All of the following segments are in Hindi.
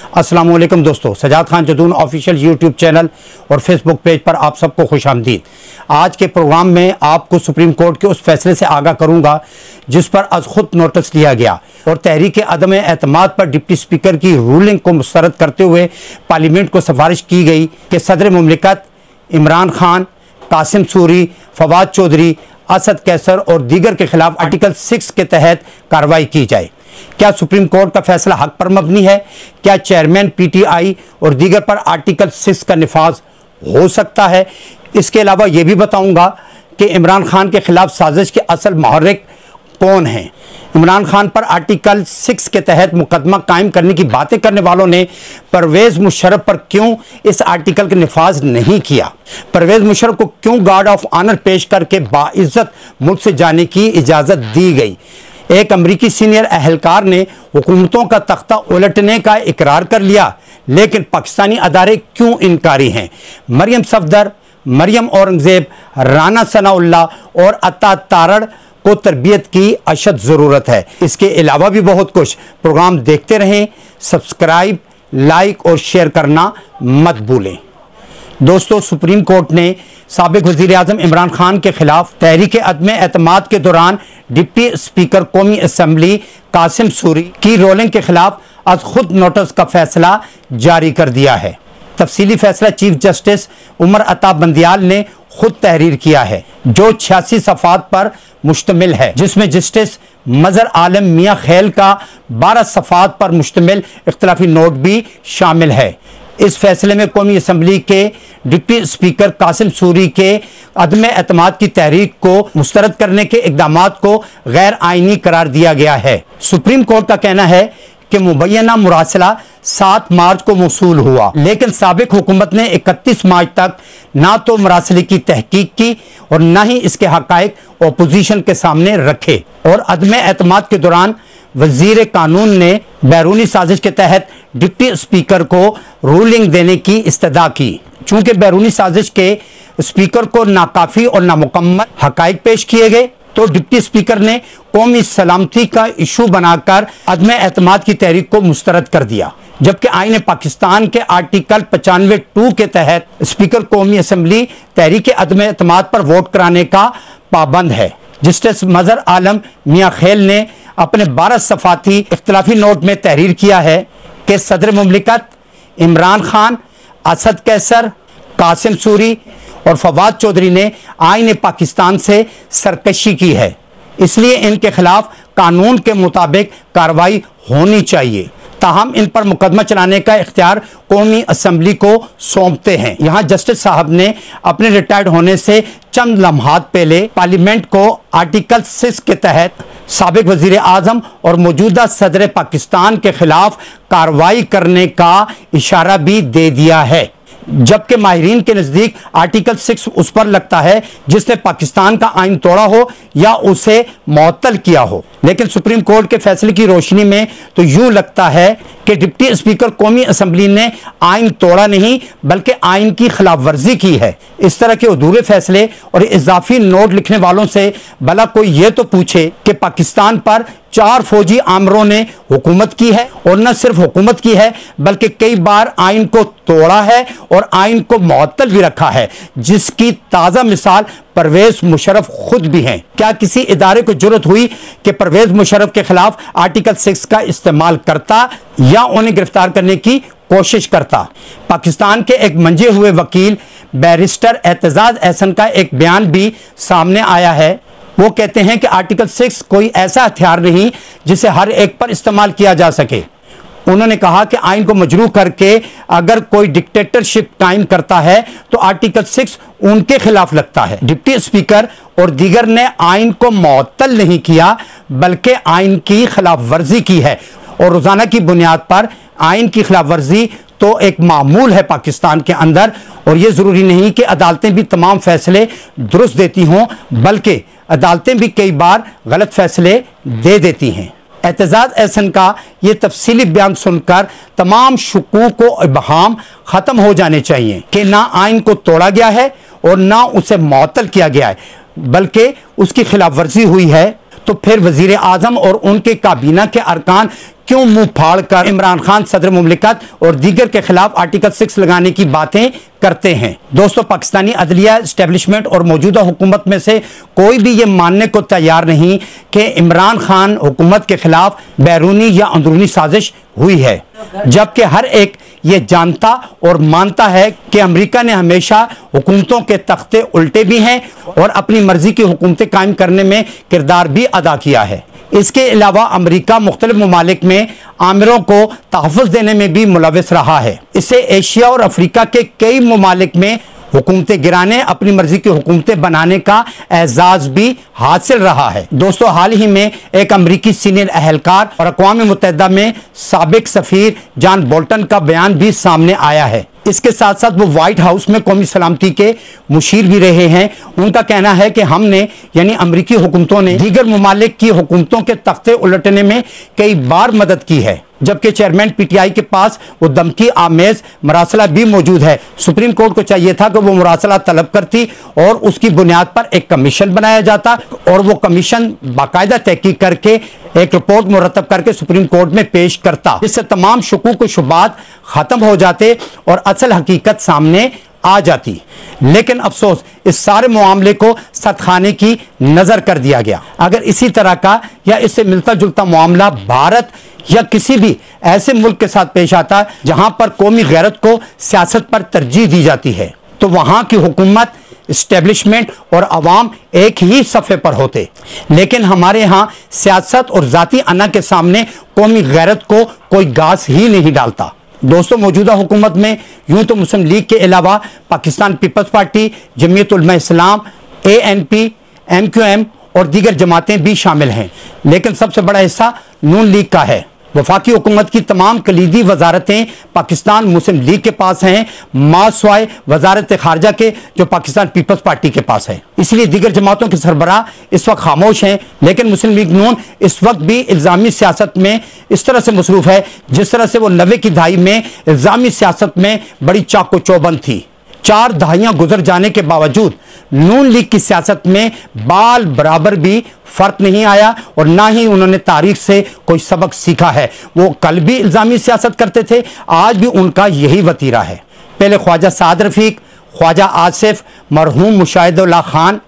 अस्सलाम वालेकुम दोस्तों, Sajjad Khan Jadoon official YouTube channel और फेसबुक पेज पर आप सबको खुशामदीद। आज के प्रोग्राम में आपको सुप्रीम कोर्ट के उस फैसले से आगाह करूंगा जिस पर आज खुद नोटिस लिया गया और तहरीक अदम एतमाद पर डिप्टी स्पीकर की रूलिंग को मुस्तरद करते हुए पार्लियामेंट को सिफारिश की गई कि सदर मुमलिकत इमरान खान, कासिम सूरी, फवाद चौधरी, असद कैसर और दीगर के खिलाफ आर्टिकल 6 के तहत कार्रवाई की जाए। क्या सुप्रीम कोर्ट का फैसला हक पर मबनी है? क्या चेयरमैन पीटीआई और दीगर पर आर्टिकल 6 का निफाज हो सकता है? इसके अलावा यह भी बताऊंगा कि इमरान खान के खिलाफ साजिश के असल मुहर्रिक कौन हैं। इमरान खान पर आर्टिकल 6 के तहत मुकदमा कायम करने की बातें करने वालों ने परवेज मुशर्रफ पर क्यों इस आर्टिकल का निफाज नहीं किया? परवेज मुशर्रफ को क्यों गार्ड ऑफ ऑनर पेश करके बाइज्जत मुल्क से जाने की इजाज़त दी गई? एक अमरीकी सीनियर अहलकार ने हुकूमतों का तख्ता उलटने का इकरार कर लिया, लेकिन पाकिस्तानी अदारे क्यों इनकारी हैं? मरियम सफदर, मरियम औरंगजेब, राना सनाउल्लाह और अता तारड़ को तरबियत की अशद ज़रूरत है। इसके अलावा भी बहुत कुछ। प्रोग्राम देखते रहें, सब्सक्राइब, लाइक और शेयर करना मत भूलें। दोस्तों, सुप्रीम कोर्ट ने साबिक वज़ीर आज़म इमरान खान के खिलाफ तहरीक अदम एतमाद के दौरान डिप्टी स्पीकर कौमी असम्बली कासिम सूरी की रोलिंग के खिलाफ आज खुद नोटिस का फैसला जारी कर दिया है। तफसीली फैसला चीफ जस्टिस उमर अता बंदियाल ने खुद तहरीर किया है, जो 86 सफ़ात पर मुश्तमिल है, जिसमें जस्टिस मजर आलम मियाँ खैल का 12 सफ़ात पर मुश्तमिल इख्तिलाफी नोट भी शामिल है। इस फैसले में कौमी असम्बली के डिप्टी स्पीकर कासिम सूरी के अदम एतमाद की तहरीक को मुस्तरद करने के इक़दामात को गैर आइनी करार दिया गया है। सुप्रीम कोर्ट का कहना है कि मुबैना मुरासला 7 मार्च को मौसूल हुआ, लेकिन साबिक हुकूमत ने 31 मार्च तक ना तो मुरासले की तहकीक की और ना ही इसके हक़ाइक़ ओपोजिशन के सामने रखे। और अदम एतमाद के दौरान वजीर कानून ने बैरूनी साजिश के तहत डिप्टी स्पीकर को रूलिंग देने की इस्तदा की। चूंकि बैरूनी साजिश के स्पीकर को नाकाफी और नामुकम्मल हक़ाइक़ पेश किए गए, तो डिप्टी स्पीकर ने कौमी सलामती का इशू बनाकर अदम एतमाद की तहरीक को मुस्तरद कर दिया, जबकि आईन पाकिस्तान के आर्टिकल 95(2) के तहत स्पीकर कौमी असम्बली तहरीक अदम एतमाद पर वोट कराने का पाबंद है। जस्टिस मजर आलम मियाँ खैल ने अपने 12 सफ़ाती इख्तिलाफी नोट में तहरीर किया है कि सदर मुमलिकत इमरान खान, असद कैसर, कासिम सूरी और फवाद चौधरी ने आईन पाकिस्तान से सरकशी की है, इसलिए इनके खिलाफ कानून के मुताबिक कार्रवाई होनी चाहिए। ताहम इन पर मुकदमा चलाने का इख्तियार कौमी असम्बली को सौंपते हैं। यहाँ जस्टिस साहब ने अपने रिटायर्ड होने से चंद लम्हात पहले पार्लियामेंट को आर्टिकल 6 के तहत साबिक वजीर आज़म और मौजूदा सदर पाकिस्तान के खिलाफ कार्रवाई करने का इशारा भी दे दिया है, जबकि माहिरीन के नज़दीक आर्टिकल 6 उस पर लगता है जिसने पाकिस्तान का आइन तोड़ा हो या उसे मुअत्तल किया हो। लेकिन सुप्रीम कोर्ट के फैसले की रोशनी में तो यूं लगता है कि डिप्टी स्पीकर कौमी असम्बली ने आइन तोड़ा नहीं बल्कि आइन की खिलाफ वर्जी की है। इस तरह के अधूरे फैसले और इजाफी नोट लिखने वालों से भला कोई ये तो पूछे कि पाकिस्तान पर 4 फौजी आमरों ने हुकूमत की है, और न सिर्फ हुकूमत की है बल्कि कई बार आइन को तोड़ा है और आइन को मुअत्तल भी रखा है, जिसकी ताज़ा मिसाल परवेज मुशर्रफ खुद भी हैं। क्या किसी इदारे को जरूरत हुई कि परवेज मुशर्रफ के खिलाफ आर्टिकल 6 का इस्तेमाल करता या उन्हें गिरफ्तार करने की कोशिश करता? पाकिस्तान के एक मंजे हुए वकील बैरिस्टर एतजाज एहसन का एक बयान भी सामने आया है। वो कहते हैं कि आर्टिकल 6 कोई ऐसा हथियार नहीं जिसे हर एक पर इस्तेमाल किया जा सके। उन्होंने कहा कि आइन को मजरू करके अगर कोई डिक्टेटरशिप कायम करता है तो आर्टिकल 6 उनके खिलाफ लगता है। डिप्टी स्पीकर और दीगर ने आइन को मुअत्तल नहीं किया बल्कि आइन की खिलाफ वर्जी की है, और रोजाना की बुनियाद पर आइन की खिलाफ वर्जी तो एक मामूल है पाकिस्तान के अंदर। और ये ज़रूरी नहीं कि अदालतें भी तमाम फैसले दुरुस्त देती हों, बल्कि अदालतें भी कई बार गलत फैसले दे देती हैं। एतजाज एहसन का ये तफसीली बयान सुनकर तमाम शुकूक व इबहाम ख़त्म हो जाने चाहिए कि ना आइन को तोड़ा गया है और ना उसे मुअत्तल किया गया है, बल्कि उसकी खिलाफ वर्जी हुई है। तो फिर वजीर आजम और उनके काबीना के अरकान क्यों मुंह फाड़ कर इमरान खान सदर मुमलिकत और दीगर के खिलाफ आर्टिकल 6 लगाने की बातें करते हैं। दोस्तों, पाकिस्तानी अदलिया एस्टेब्लिशमेंट और मौजूदा हुकूमत में से कोई भी ये मानने को तैयार नहीं कि इमरान खान हुकूमत के खिलाफ बैरूनी या अंदरूनी साजिश हुई है, जबकि हर एक ये जानता और मानता है कि अमेरिका ने हमेशा हुकूमतों के तख्ते उल्टे भी हैं और अपनी मर्जी की हुकूमतें कायम करने में किरदार भी अदा किया है। इसके अलावा अमेरिका मुख्तलिफ ममालिक में आमिरों को तहफ़्फ़ुज़ देने में भी मुलव्विस रहा है। इससे एशिया और अफ्रीका के कई ममालिक में हुकूमतें गिराने, अपनी मर्जी की हुकूमतें बनाने का एजाज भी हासिल रहा है। दोस्तों, हाल ही में एक अमरीकी सीनियर अहलकार और अक़वाम मुत्तहिदा में साबिक सफ़ीर जॉन बोल्टन का बयान भी सामने आया है। इसके साथ साथ वो व्हाइट हाउस में कौमी सलामती के मुशीर भी रहे हैं। उनका कहना है कि हमने यानी अमरीकी हुकूमतों ने दीगर ममालिक की हुकूमतों के तख्ते उलटने में कई बार मदद की है, जबकि चेयरमैन पीटीआई के पास वो धमकी आमेज मरासला भी मौजूद है। सुप्रीम कोर्ट को चाहिए था कि वो मरासला तलब करती और उसकी बुनियाद पर एक कमीशन बनाया जाता और वो कमीशन बाकायदा तहकीक करके एक रिपोर्ट मुरतब करके सुप्रीम कोर्ट में पेश करता, जिससे तमाम शुकूक व शुबात खत्म हो जाते और असल हकीकत सामने आ जाती। लेकिन अफसोस, इस सारे मामले को सतखाने की नजर कर दिया गया। अगर इसी तरह का या इससे मिलता जुलता मामला भारत या किसी भी ऐसे मुल्क के साथ पेश आता जहां पर कौमी गैरत को सियासत पर तरजीह दी जाती है, तो वहां की हुकूमत, एस्टेब्लिशमेंट और अवाम एक ही सफ़े पर होते। लेकिन हमारे यहाँ सियासत और जाती अना के सामने कौमी गैरत को कोई घास ही नहीं डालता। दोस्तों, मौजूदा हुकूमत में यूं तो मुस्लिम लीग के अलावा पाकिस्तान पीपल्स पार्टी, जमीयत उलमा इस्लाम, ANP, MQM और दीगर जमातें भी शामिल हैं, लेकिन सबसे बड़ा हिस्सा नून लीग का है। वफाकी हुकूमत की तमाम कलीदी वजारतें पाकिस्तान मुस्लिम लीग के पास हैं, मासवाए वजारत खारजा के जो पाकिस्तान पीपल्स पार्टी के पास है। इसलिए दीगर जमातों के सरबराह इस वक्त खामोश हैं। लेकिन मुस्लिम लीग नून इस वक्त भी इल्ज़ामी सियासत में इस तरह से मसरूफ है जिस तरह से वो 90 की दहाई में इल्ज़ामी सियासत में बड़ी चाको चौबंद थी। 4 दहाइयां गुजर जाने के बावजूद नून लीग की सियासत में बाल बराबर भी फर्क नहीं आया और ना ही उन्होंने तारीख से कोई सबक सीखा है। वो कल भी इल्ज़ामी सियासत करते थे, आज भी उनका यही वतीरा है। पहले ख्वाजा साद रफीक, ख्वाजा आसिफ, मरहूम मुशाहिदुल्लाह खान,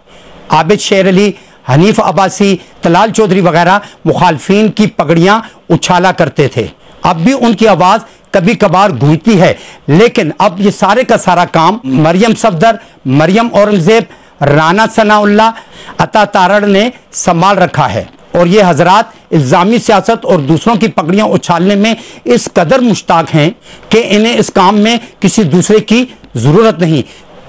आबिद शेर अली, हनीफ अब्बासी, तलाल चौधरी वगैरह मुखालफीन की पगड़ियां उछाला करते थे। अब भी उनकी आवाज़ कभी कभार गूंजती है, लेकिन अब ये सारे का सारा काम मरियम सफदर, मरियम औरंगजेब, राना सनाउल्लाह, अता तारड़ ने संभाल रखा है। और ये हजरात इल्ज़ामी सियासत और दूसरों की पगड़ियां उछालने में इस कदर मुश्ताक हैं कि इन्हें इस काम में किसी दूसरे की ज़रूरत नहीं।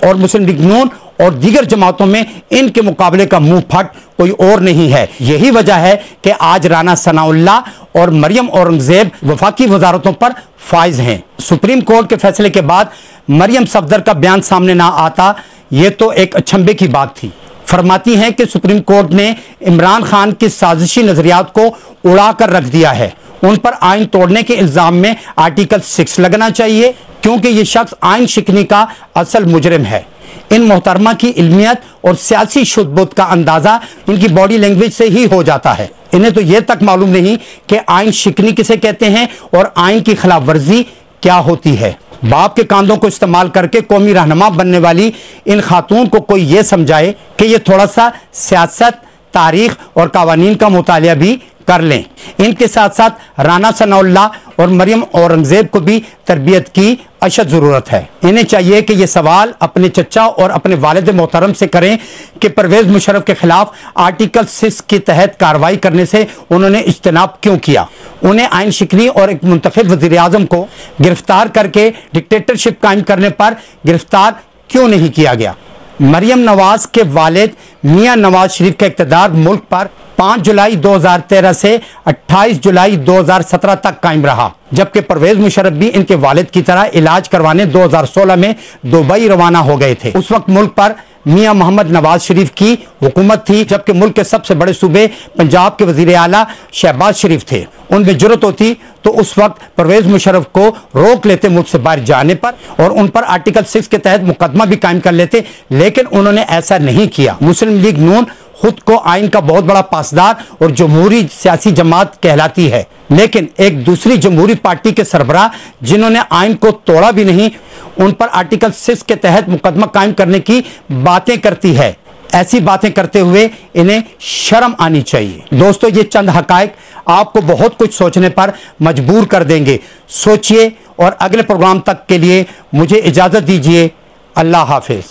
और मुस्लिम लीग नून और दीगर जमातों में इनके मुकाबले का मुंह फट कोई और नहीं है। यही वजह है कि आज राना सनाउल्लाह और मरियम औरंगजेब वफाकी वजारतों पर फाइज हैं। सुप्रीम कोर्ट के फैसले के बाद मरियम सफदर का बयान सामने ना आता, ये तो एक अचंभे की बात थी। फरमाती हैं कि सुप्रीम कोर्ट ने इमरान खान की साजिशी नजरियात को उड़ाकर रख दिया है। उन पर आइन तोड़ने के इल्जाम में आर्टिकल 6 लगना चाहिए, क्योंकि ये शख्स आइन शिकनी का असल मुजरिम है। इन मोहतरमा की इल्मियत और सियासी शुद्ध का अंदाजा इनकी बॉडी लैंग्वेज से ही हो जाता है। इन्हें तो यह तक मालूम नहीं कि आइन शिकनी किसे कहते हैं और आइन की खिलाफ वर्जी क्या होती है। बाप के कांधों को इस्तेमाल करके कौमी रहनुमा बनने वाली इन खातून को कोई ये समझाए कि ये थोड़ा सा सियासत, तारीख और कवानीन का मुतालिया भी कर लें। इनके साथ साथ राना सनाउल्लाह और मरियम औरंगजेब को भी तरबियत की अशद ज़रूरत है। इन्हें चाहिए कि ये सवाल अपने चचा और अपने वालिद मोहतरम से करें कि परवेज़ मुशर्रफ के खिलाफ आर्टिकल 6 के तहत कार्रवाई करने से उन्होंने इज्तनाब क्यों किया। उन्हें आइन शिकनी और एक मुंतखब वज़ीर आज़म को गिरफ्तार करके डिक्टेटरशिप कायम करने पर गिरफ्तार क्यों नहीं किया गया। मरियम नवाज के वालिद मियां नवाज शरीफ का इक़्तिदार मुल्क पर 5 जुलाई 2013 से 28 जुलाई 2017 तक कायम रहा, जबकि परवेज मुशर्रफ भी इनके वालिद की तरह इलाज करवाने 2016 में दुबई रवाना हो गए थे। उस वक्त मुल्क पर मियां मोहम्मद नवाज शरीफ की हुकूमत थी, जबकि मुल्क के सबसे बड़े सूबे पंजाब के वजीर आला शहबाज शरीफ थे। उनमें जुर्रत होती तो उस वक्त परवेज मुशर्रफ को रोक लेते मुल्क से बाहर जाने पर और उन पर आर्टिकल 6 के तहत मुकदमा भी कायम कर लेते, लेकिन उन्होंने ऐसा नहीं किया। मुस्लिम लीग नून खुद को आइन का बहुत बड़ा पासदार और जमहूरी सियासी जमात कहलाती है, लेकिन एक दूसरी जमहूरी पार्टी के सरबराह जिन्होंने आइन को तोड़ा भी नहीं, उन पर आर्टिकल 6 के तहत मुकदमा कायम करने की बातें करती है। ऐसी बातें करते हुए इन्हें शर्म आनी चाहिए। दोस्तों, ये चंद हकायक आपको बहुत कुछ सोचने पर मजबूर कर देंगे। सोचिए और अगले प्रोग्राम तक के लिए मुझे इजाजत दीजिए। अल्लाह हाफिज।